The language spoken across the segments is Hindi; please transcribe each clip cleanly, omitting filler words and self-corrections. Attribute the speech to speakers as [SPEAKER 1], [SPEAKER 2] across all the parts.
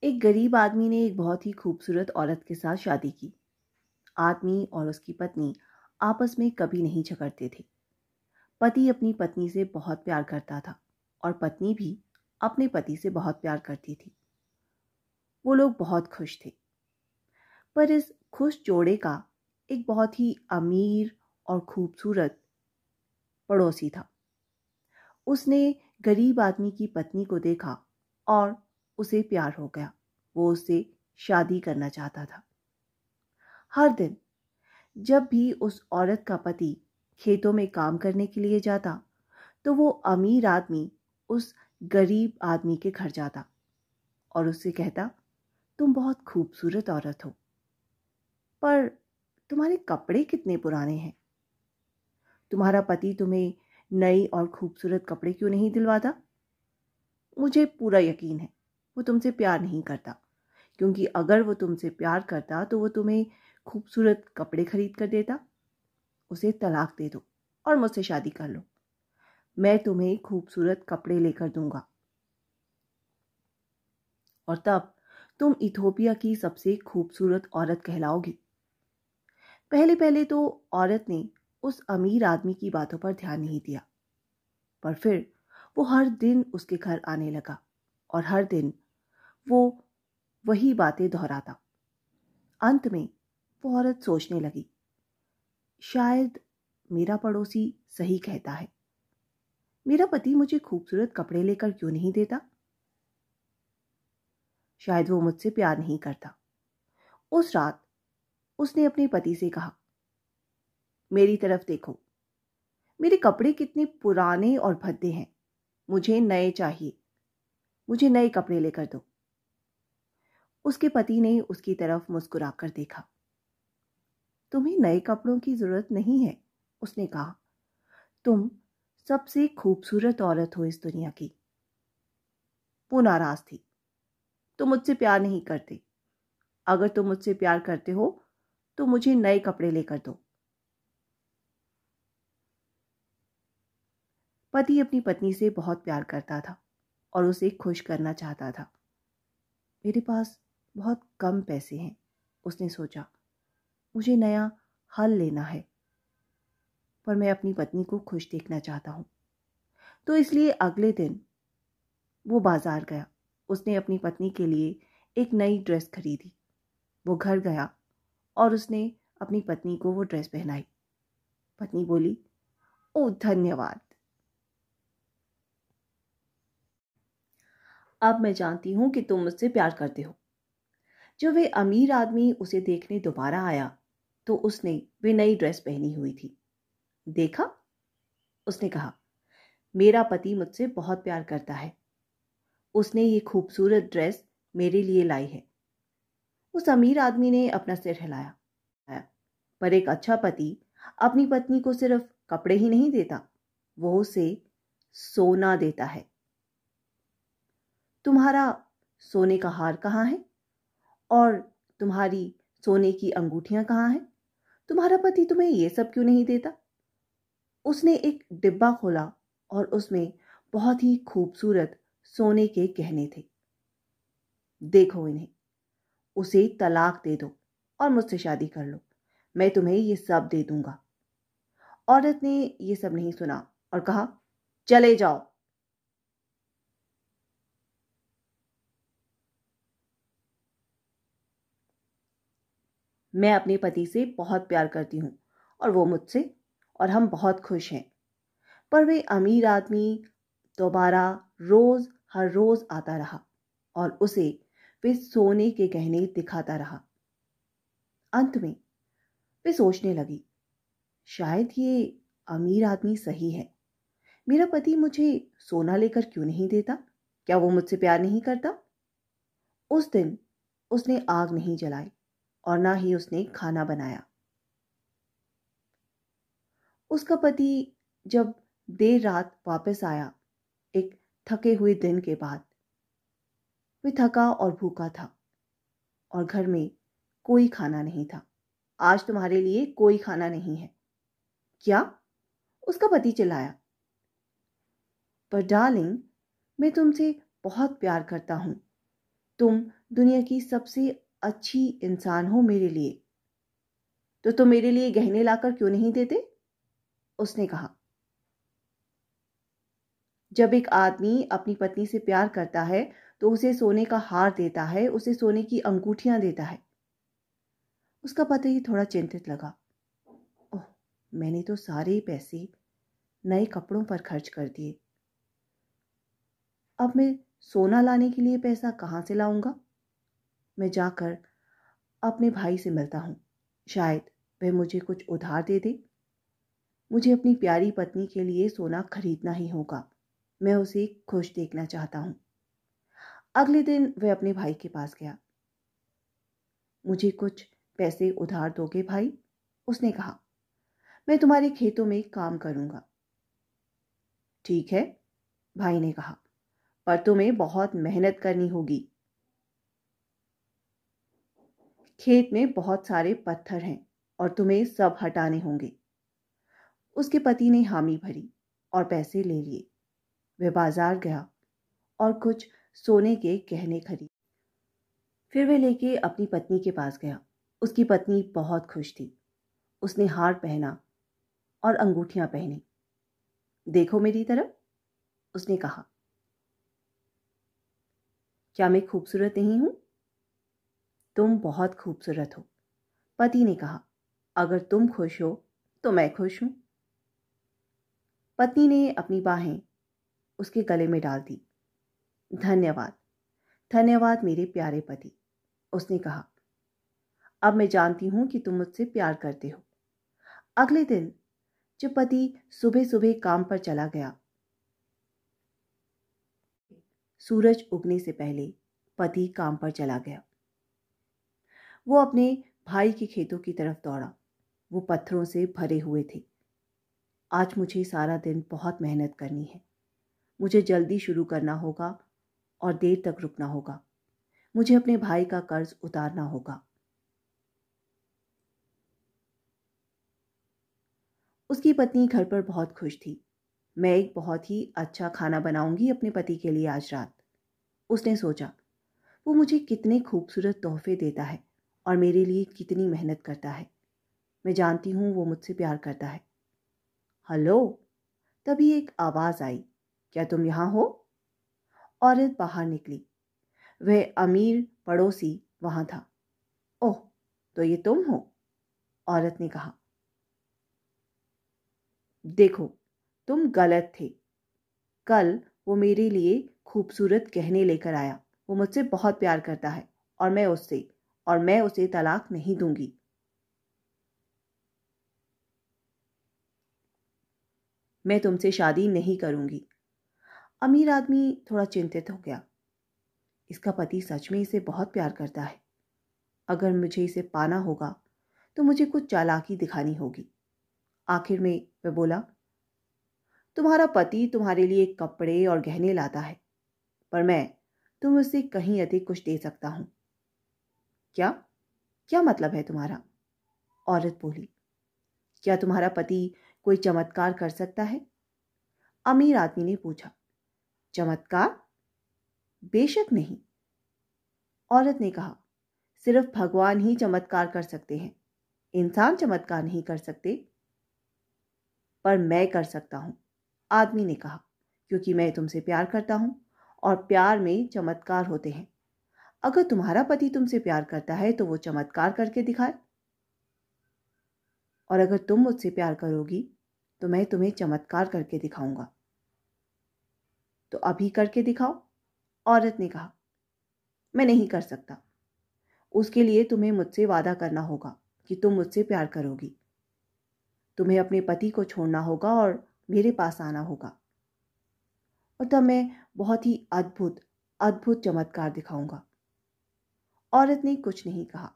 [SPEAKER 1] एक गरीब आदमी ने एक बहुत ही खूबसूरत औरत के साथ शादी की। आदमी और उसकी पत्नी आपस में कभी नहीं झगड़ते थे। पति अपनी पत्नी से बहुत प्यार करता था और पत्नी भी अपने पति से बहुत प्यार करती थी। वो लोग बहुत खुश थे। पर इस खुश जोड़े का एक बहुत ही अमीर और खूबसूरत पड़ोसी था। उसने गरीब आदमी की पत्नी को देखा और उसे प्यार हो गया। वो उससे शादी करना चाहता था। हर दिन जब भी उस औरत का पति खेतों में काम करने के लिए जाता, तो वो अमीर आदमी उस गरीब आदमी के घर जाता और उससे कहता, तुम बहुत खूबसूरत औरत हो, पर तुम्हारे कपड़े कितने पुराने हैं। तुम्हारा पति तुम्हें नई और खूबसूरत कपड़े क्यों नहीं दिलवाता? मुझे पूरा यकीन है वो तुमसे प्यार नहीं करता, क्योंकि अगर वो तुमसे प्यार करता तो वो तुम्हें खूबसूरत कपड़े खरीद कर देता। उसे तलाक दे दो और मुझसे शादी कर लो। मैं तुम्हें खूबसूरत कपड़े लेकर दूंगा और तब तुम इथोपिया की सबसे खूबसूरत औरत कहलाओगी। पहले पहले तो औरत ने उस अमीर आदमी की बातों पर ध्यान नहीं दिया, पर फिर वो हर दिन उसके घर आने लगा और हर दिन वो वही बातें दोहराता। अंत में वो औरत सोचने लगी, शायद मेरा पड़ोसी सही कहता है। मेरा पति मुझे खूबसूरत कपड़े लेकर क्यों नहीं देता? शायद वो मुझसे प्यार नहीं करता। उस रात उसने अपने पति से कहा, मेरी तरफ देखो, मेरे कपड़े कितने पुराने और भद्दे हैं। मुझे नए चाहिए। मुझे नए कपड़े लेकर दो। उसके पति ने उसकी तरफ मुस्कुराकर देखा। तुम्हें नए कपड़ों की जरूरत नहीं है, उसने कहा। तुम सबसे खूबसूरत औरत हो इस दुनिया की। वो नाराज थी। तुम मुझसे प्यार नहीं करते। अगर तुम मुझसे प्यार करते हो तो मुझे नए कपड़े लेकर दो। पति अपनी पत्नी से बहुत प्यार करता था और उसे खुश करना चाहता था। मेरे पास बहुत कम पैसे हैं, उसने सोचा। मुझे नया हल लेना है, पर मैं अपनी पत्नी को खुश देखना चाहता हूं। तो इसलिए अगले दिन वो बाजार गया। उसने अपनी पत्नी के लिए एक नई ड्रेस खरीदी। वो घर गया और उसने अपनी पत्नी को वो ड्रेस पहनाई। पत्नी बोली, ओह धन्यवाद। अब मैं जानती हूं कि तुम मुझसे प्यार करते हो। जब वे अमीर आदमी उसे देखने दोबारा आया तो उसने वे नई ड्रेस पहनी हुई थी। देखा, उसने कहा, मेरा पति मुझसे बहुत प्यार करता है। उसने ये खूबसूरत ड्रेस मेरे लिए लाई है। उस अमीर आदमी ने अपना सिर हिलाया। पर एक अच्छा पति अपनी पत्नी को सिर्फ कपड़े ही नहीं देता, वो उसे सोना देता है। तुम्हारा सोने का हार कहाँ है? और तुम्हारी सोने की अंगूठियां कहाँ हैं? तुम्हारा पति तुम्हें ये सब क्यों नहीं देता? उसने एक डिब्बा खोला और उसमें बहुत ही खूबसूरत सोने के गहने थे। देखो इन्हें, उसे तलाक दे दो और मुझसे शादी कर लो। मैं तुम्हें ये सब दे दूंगा। औरत ने ये सब नहीं सुना और कहा, चले जाओ। मैं अपने पति से बहुत प्यार करती हूँ और वो मुझसे, और हम बहुत खुश हैं। पर वे अमीर आदमी दोबारा रोज हर रोज आता रहा और उसे वे सोने के गहने दिखाता रहा। अंत में वे सोचने लगी, शायद ये अमीर आदमी सही है। मेरा पति मुझे सोना लेकर क्यों नहीं देता? क्या वो मुझसे प्यार नहीं करता? उस दिन उसने आग नहीं जलाई और ना ही उसने खाना बनाया। उसका पति जब देर रात वापस आया, एक थके हुए दिन के बाद, वे थका और भूखा था और घर में कोई खाना नहीं था। आज तुम्हारे लिए कोई खाना नहीं है। क्या? उसका पति चिल्लाया। पर डार्लिंग, मैं तुमसे बहुत प्यार करता हूं। तुम दुनिया की सबसे अच्छी इंसान हो मेरे लिए, तो तुम मेरे लिए गहने लाकर क्यों नहीं देते? उसने कहा। जब एक आदमी अपनी पत्नी से प्यार करता है तो उसे सोने का हार देता है, उसे सोने की अंगूठियां देता है। उसका पति थोड़ा चिंतित लगा। ओह, मैंने तो सारे पैसे नए कपड़ों पर खर्च कर दिए। अब मैं सोना लाने के लिए पैसा कहाँ से लाऊंगा? मैं जाकर अपने भाई से मिलता हूँ, शायद वह मुझे कुछ उधार दे दे। मुझे अपनी प्यारी पत्नी के लिए सोना खरीदना ही होगा। मैं उसे खुश देखना चाहता हूँ। अगले दिन वह अपने भाई के पास गया। मुझे कुछ पैसे उधार दोगे भाई? उसने कहा। मैं तुम्हारे खेतों में काम करूंगा। ठीक है, भाई ने कहा, पर तुम्हें बहुत मेहनत करनी होगी। खेत में बहुत सारे पत्थर हैं और तुम्हें सब हटाने होंगे। उसके पति ने हामी भरी और पैसे ले लिए। वह बाजार गया और कुछ सोने के गहने खरीदे। फिर वह लेके अपनी पत्नी के पास गया। उसकी पत्नी बहुत खुश थी। उसने हार पहना और अंगूठियां पहनी। देखो मेरी तरफ, उसने कहा। क्या मैं खूबसूरत नहीं हूं? तुम बहुत खूबसूरत हो, पति ने कहा। अगर तुम खुश हो तो मैं खुश हूं। पत्नी ने अपनी बाहें उसके गले में डाल दी। धन्यवाद, धन्यवाद मेरे प्यारे पति, उसने कहा। अब मैं जानती हूं कि तुम मुझसे प्यार करते हो। अगले दिन जब पति सुबह सुबह काम पर चला गया, सूरज उगने से पहले पति काम पर चला गया। वो अपने भाई के खेतों की तरफ दौड़ा। वो पत्थरों से भरे हुए थे। आज मुझे सारा दिन बहुत मेहनत करनी है। मुझे जल्दी शुरू करना होगा और देर तक रुकना होगा। मुझे अपने भाई का कर्ज उतारना होगा। उसकी पत्नी घर पर बहुत खुश थी। मैं एक बहुत ही अच्छा खाना बनाऊंगी अपने पति के लिए आज रात, उसने सोचा। वो मुझे कितने खूबसूरत तोहफे देता है और मेरे लिए कितनी मेहनत करता है। मैं जानती हूँ वो मुझसे प्यार करता है। हेलो, तभी एक आवाज आई। क्या तुम यहां हो? औरत बाहर निकली। वह अमीर पड़ोसी वहां था। ओह, तो ये तुम हो? औरत ने कहा। देखो, तुम गलत थे। कल वो मेरे लिए खूबसूरत गहने लेकर आया। वो मुझसे बहुत प्यार करता है और मैं उसे तलाक नहीं दूंगी। मैं तुमसे शादी नहीं करूंगी। अमीर आदमी थोड़ा चिंतित हो गया। इसका पति सच में इसे बहुत प्यार करता है। अगर मुझे इसे पाना होगा तो मुझे कुछ चालाकी दिखानी होगी। आखिर में वह बोला, तुम्हारा पति तुम्हारे लिए कपड़े और गहने लाता है, पर मैं तुम्हें उससे कहीं अधिक कुछ दे सकता हूं। क्या क्या मतलब है तुम्हारा? औरत बोली। क्या तुम्हारा पति कोई चमत्कार कर सकता है? अमीर आदमी ने पूछा। चमत्कार? बेशक नहीं, औरत ने कहा। सिर्फ भगवान ही चमत्कार कर सकते हैं। इंसान चमत्कार नहीं कर सकते। पर मैं कर सकता हूं, आदमी ने कहा, क्योंकि मैं तुमसे प्यार करता हूं और प्यार में चमत्कार होते हैं। अगर तुम्हारा पति तुमसे प्यार करता है तो वो चमत्कार करके दिखाए, और अगर तुम मुझसे प्यार करोगी तो मैं तुम्हें चमत्कार करके दिखाऊंगा। तो अभी करके दिखाओ, औरत ने कहा। मैं नहीं कर सकता। उसके लिए तुम्हें मुझसे वादा करना होगा कि तुम मुझसे प्यार करोगी। तुम्हें अपने पति को छोड़ना होगा और मेरे पास आना होगा, और तब मैं बहुत ही अद्भुत अद्भुत चमत्कार दिखाऊंगा। औरत ने कुछ नहीं कहा।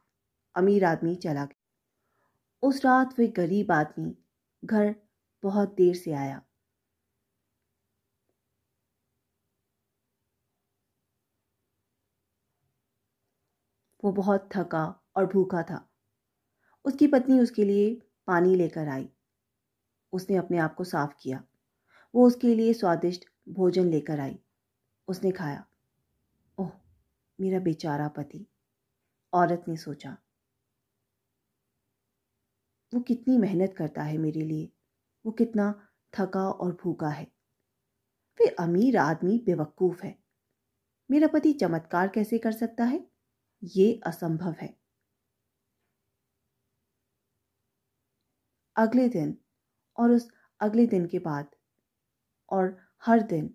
[SPEAKER 1] अमीर आदमी चला गया। उस रात वह गरीब आदमी घर बहुत देर से आया। वो बहुत थका और भूखा था। उसकी पत्नी उसके लिए पानी लेकर आई। उसने अपने आप को साफ किया। वो उसके लिए स्वादिष्ट भोजन लेकर आई। उसने खाया। ओह, मेरा बेचारा पति, औरत ने सोचा। वो कितनी मेहनत करता है मेरे लिए, वो कितना थका और भूखा है। वे अमीर आदमी बेवकूफ है। मेरा पति चमत्कार कैसे कर सकता है? ये असंभव है। अगले दिन और उस अगले दिन के बाद और हर दिन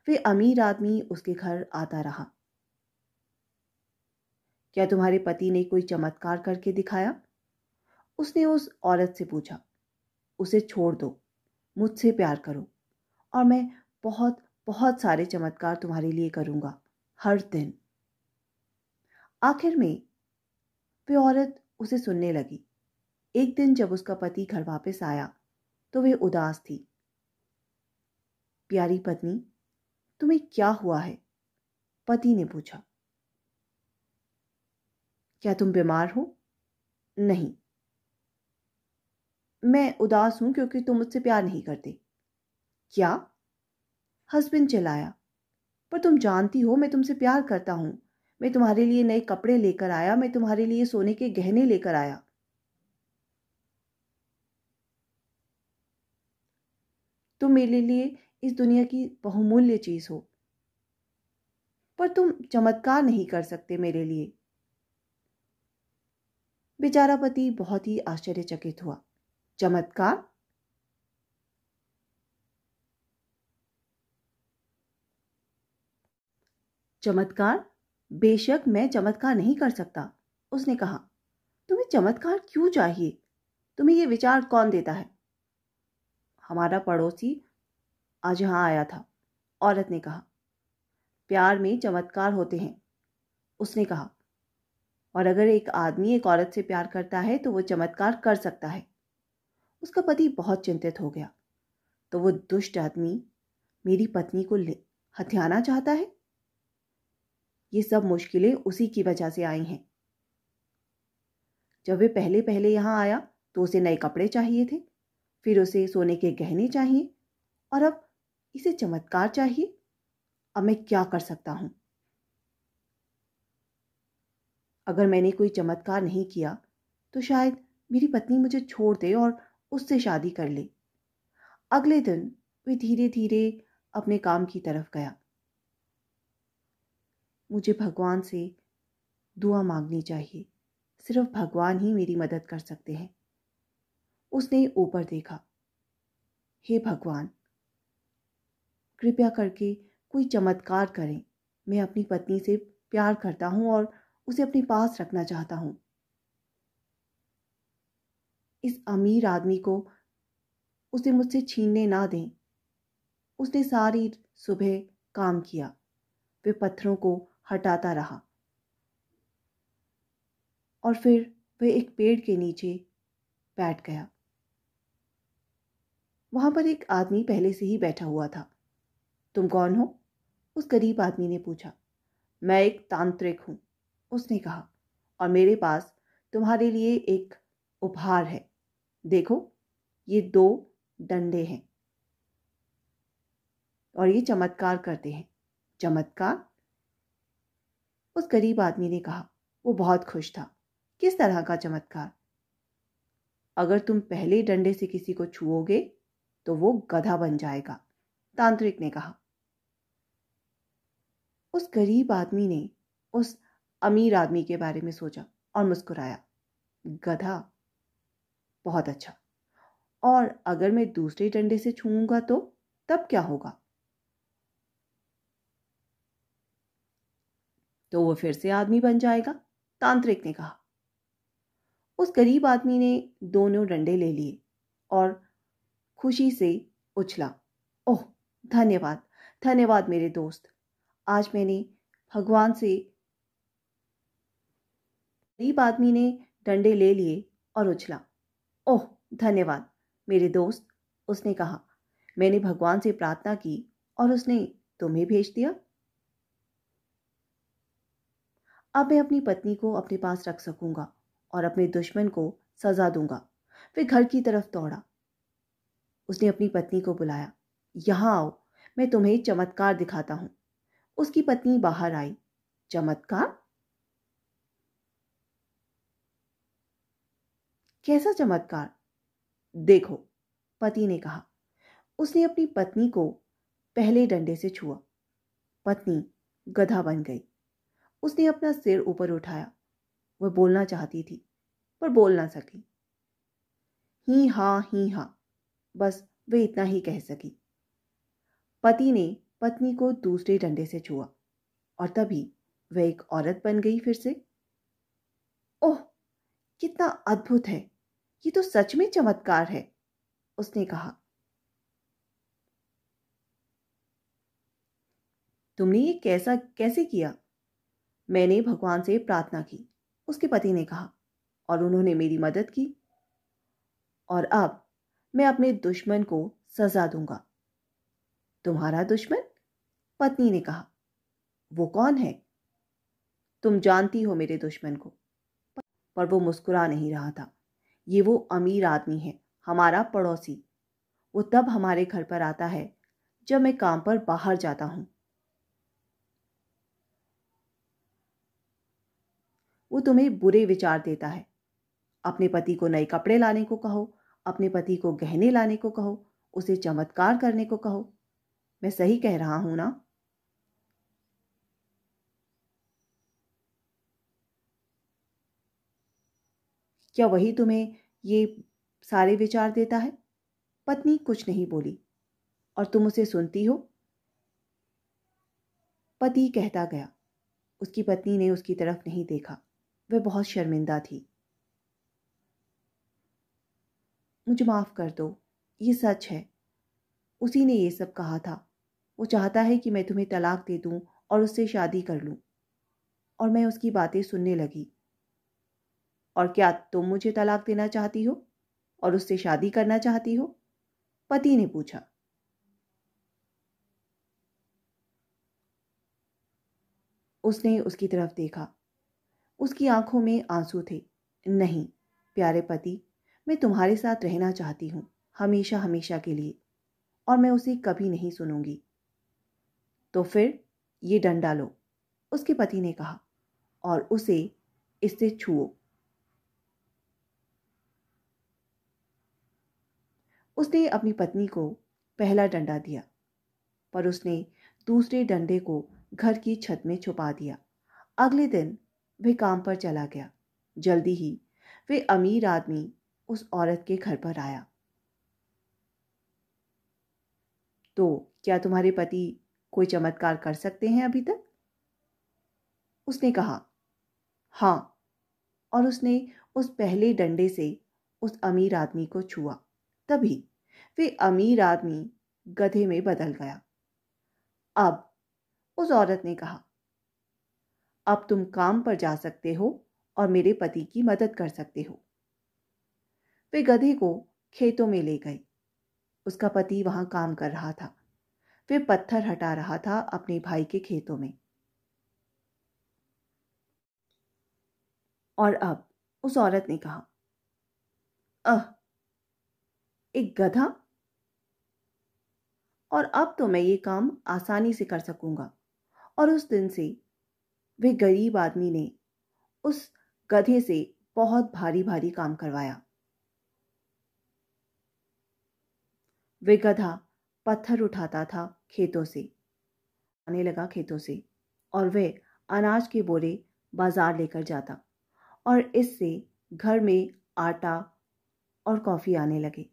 [SPEAKER 1] वे अमीर आदमी उसके घर आता रहा। क्या तुम्हारे पति ने कोई चमत्कार करके दिखाया? उसने उस औरत से पूछा। उसे छोड़ दो, मुझसे प्यार करो और मैं बहुत बहुत सारे चमत्कार तुम्हारे लिए करूंगा, हर दिन। आखिर में वे औरत उसे सुनने लगी। एक दिन जब उसका पति घर वापस आया तो वे उदास थी। प्यारी पत्नी, तुम्हें क्या हुआ है? पति ने पूछा। क्या तुम बीमार हो? नहीं, मैं उदास हूं क्योंकि तुम मुझसे प्यार नहीं करते। क्या? हस्बैंड चिल्लाया। पर तुम जानती हो मैं तुमसे प्यार करता हूं। मैं तुम्हारे लिए नए कपड़े लेकर आया, मैं तुम्हारे लिए सोने के गहने लेकर आया। तुम मेरे लिए इस दुनिया की बहुमूल्य चीज हो, पर तुम चमत्कार नहीं कर सकते मेरे लिए। बेचारा पति बहुत ही आश्चर्यचकित हुआ। चमत्कार? चमत्कार? बेशक मैं चमत्कार नहीं कर सकता, उसने कहा। तुम्हें चमत्कार क्यों चाहिए? तुम्हें यह विचार कौन देता है? हमारा पड़ोसी आज यहां आया था, औरत ने कहा। प्यार में चमत्कार होते हैं, उसने कहा। और अगर एक आदमी एक औरत से प्यार करता है तो वो चमत्कार कर सकता है। उसका पति बहुत चिंतित हो गया। तो वो दुष्ट आदमी मेरी पत्नी को हथियाना चाहता है? ये सब मुश्किलें उसी की वजह से आई हैं। जब वे पहले पहले यहां आया तो उसे नए कपड़े चाहिए थे, फिर उसे सोने के गहने चाहिए, और अब इसे चमत्कार चाहिए। अब मैं क्या कर सकता हूं? अगर मैंने कोई चमत्कार नहीं किया तो शायद मेरी पत्नी मुझे छोड़ दे और उससे शादी कर ले। अगले दिन वे धीरे धीरे अपने काम की तरफ गया। मुझे भगवान से दुआ मांगनी चाहिए। सिर्फ भगवान ही मेरी मदद कर सकते हैं। उसने ऊपर देखा। हे भगवान, कृपया करके कोई चमत्कार करें। मैं अपनी पत्नी से प्यार करता हूं और उसे अपने पास रखना चाहता हूं। इस अमीर आदमी को उसे मुझसे छीनने ना दें। उसने सारी सुबह काम किया। वे पत्थरों को हटाता रहा और फिर वह एक पेड़ के नीचे बैठ गया। वहां पर एक आदमी पहले से ही बैठा हुआ था। तुम कौन हो? उस गरीब आदमी ने पूछा। मैं एक तांत्रिक हूं, उसने कहा, और मेरे पास तुम्हारे लिए एक उपहार है। देखो, ये 2 डंडे हैं और ये चमत्कार करते हैं। चमत्कार? उस गरीब आदमी ने कहा। वो बहुत खुश था। किस तरह का चमत्कार? अगर तुम पहले डंडे से किसी को छुओगे तो वो गधा बन जाएगा, तांत्रिक ने कहा। उस गरीब आदमी ने उस अमीर आदमी के बारे में सोचा और मुस्कुराया। गधा? बहुत अच्छा। और अगर मैं दूसरे डंडे से छूऊंगा तो तब क्या होगा? तो वो फिर से आदमी बन जाएगा, तांत्रिक ने कहा। उस गरीब आदमी ने दोनों डंडे ले लिए और खुशी से उछला। ओह, धन्यवाद, धन्यवाद मेरे दोस्त। आज मैंने भगवान से। गरीब आदमी ने डंडे ले लिए और उछला। ओह, धन्यवाद मेरे दोस्त, उसने कहा। मैंने भगवान से प्रार्थना की और उसने तुम्हें भेज दिया। अब मैं अपनी पत्नी को अपने पास रख सकूंगा और अपने दुश्मन को सजा दूंगा। फिर घर की तरफ दौड़ा। उसने अपनी पत्नी को बुलाया। यहां आओ, मैं तुम्हें चमत्कार दिखाता हूं। उसकी पत्नी बाहर आई। चमत्कार? कैसा चमत्कार? देखो, पति ने कहा। उसने अपनी पत्नी को पहले डंडे से छुआ। पत्नी गधा बन गई। उसने अपना सिर ऊपर उठाया। वह बोलना चाहती थी पर बोल ना सकी। ही हाँ, बस वे इतना ही कह सकी। पति ने पत्नी को दूसरे डंडे से छुआ और तभी वह एक औरत बन गई फिर से। ओह, कितना अद्भुत है! ये तो सच में चमत्कार है, उसने कहा। तुमने ये कैसे किया? मैंने भगवान से प्रार्थना की, उसके पति ने कहा, और उन्होंने मेरी मदद की। और अब मैं अपने दुश्मन को सजा दूंगा। तुम्हारा दुश्मन? पत्नी ने कहा। वो कौन है? तुम जानती हो मेरे दुश्मन को। पर वो मुस्कुरा नहीं रहा था। ये वो अमीर आदमी है, हमारा पड़ोसी। वो तब हमारे घर पर आता है जब मैं काम पर बाहर जाता हूं। वो तुम्हें बुरे विचार देता है। अपने पति को नए कपड़े लाने को कहो, अपने पति को गहने लाने को कहो, उसे चमत्कार करने को कहो। मैं सही कह रहा हूं ना? क्या वही तुम्हें ये सारे विचार देता है? पत्नी कुछ नहीं बोली। और तुम उसे सुनती हो? पति कहता गया। उसकी पत्नी ने उसकी तरफ नहीं देखा। वह बहुत शर्मिंदा थी। मुझे माफ कर दो, ये सच है। उसी ने ये सब कहा था। वो चाहता है कि मैं तुम्हें तलाक दे दूं और उससे शादी कर लूं। और मैं उसकी बातें सुनने लगी। और क्या तुम मुझे तलाक देना चाहती हो और उससे शादी करना चाहती हो? पति ने पूछा। उसने उसकी तरफ देखा। उसकी आंखों में आंसू थे। नहीं, प्यारे पति, मैं तुम्हारे साथ रहना चाहती हूं, हमेशा हमेशा के लिए, और मैं उसे कभी नहीं सुनूंगी। तो फिर ये डंडा लो, उसके पति ने कहा, और उसे इससे छुओ। उसने अपनी पत्नी को पहला डंडा दिया, पर उसने दूसरे डंडे को घर की छत में छुपा दिया। अगले दिन वह काम पर चला गया। जल्दी ही वह अमीर आदमी उस औरत के घर पर आया। तो क्या तुम्हारे पति कोई चमत्कार कर सकते हैं अभी तक? उसने कहा। हाँ। और उसने उस पहले डंडे से उस अमीर आदमी को छुआ। तभी वे अमीर आदमी गधे में बदल गया। अब उस औरत ने कहा, अब तुम काम पर जा सकते हो और मेरे पति की मदद कर सकते हो। वे गधे को खेतों में ले गए। उसका पति वहां काम कर रहा था। वे पत्थर हटा रहा था अपने भाई के खेतों में। और अब उस औरत ने कहा, अह, एक गधा? और अब तो मैं ये काम आसानी से कर सकूंगा। और उस दिन से वे गरीब आदमी ने उस गधे से बहुत भारी भारी काम करवाया। वे गधा पत्थर उठाता था खेतों से, आने लगा खेतों से, और वे अनाज के बोरे बाजार लेकर जाता, और इससे घर में आटा और कॉफी आने लगे।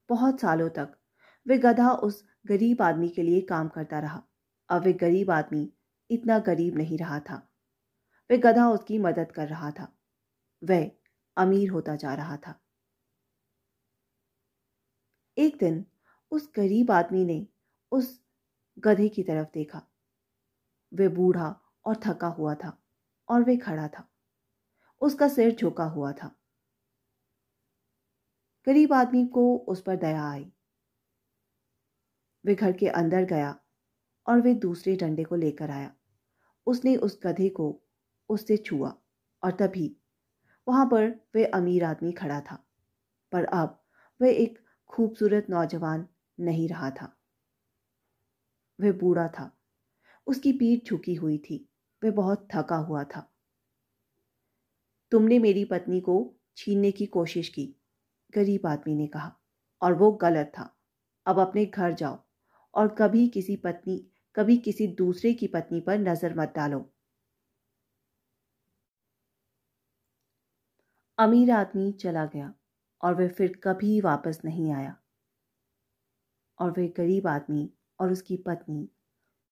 [SPEAKER 1] बहुत सालों तक वे गधा उस गरीब आदमी के लिए काम करता रहा। अब वे गरीब आदमी इतना गरीब नहीं रहा था। वे गधा उसकी मदद कर रहा था। वह अमीर होता जा रहा था। एक दिन उस गरीब आदमी ने उस गधे की तरफ देखा। वह बूढ़ा और थका हुआ था, और वह खड़ा था। उसका सिर झुका हुआ था। गरीब आदमी को उस पर दया आई। वह घर के अंदर गया और वह दूसरे डंडे को लेकर आया। उसने उस गधे को उससे छुआ, और तभी वहां पर वह अमीर आदमी खड़ा था। पर अब वह एक खूबसूरत नौजवान नहीं रहा था। वह बूढ़ा था। उसकी पीठ झुकी हुई थी। वह बहुत थका हुआ था। तुमने मेरी पत्नी को छीनने की कोशिश की, गरीब आदमी ने कहा, और वो गलत था। अब अपने घर जाओ और कभी किसी दूसरे की पत्नी पर नजर मत डालो। अमीर आदमी चला गया और वह फिर कभी वापस नहीं आया, और वह गरीब आदमी और उसकी पत्नी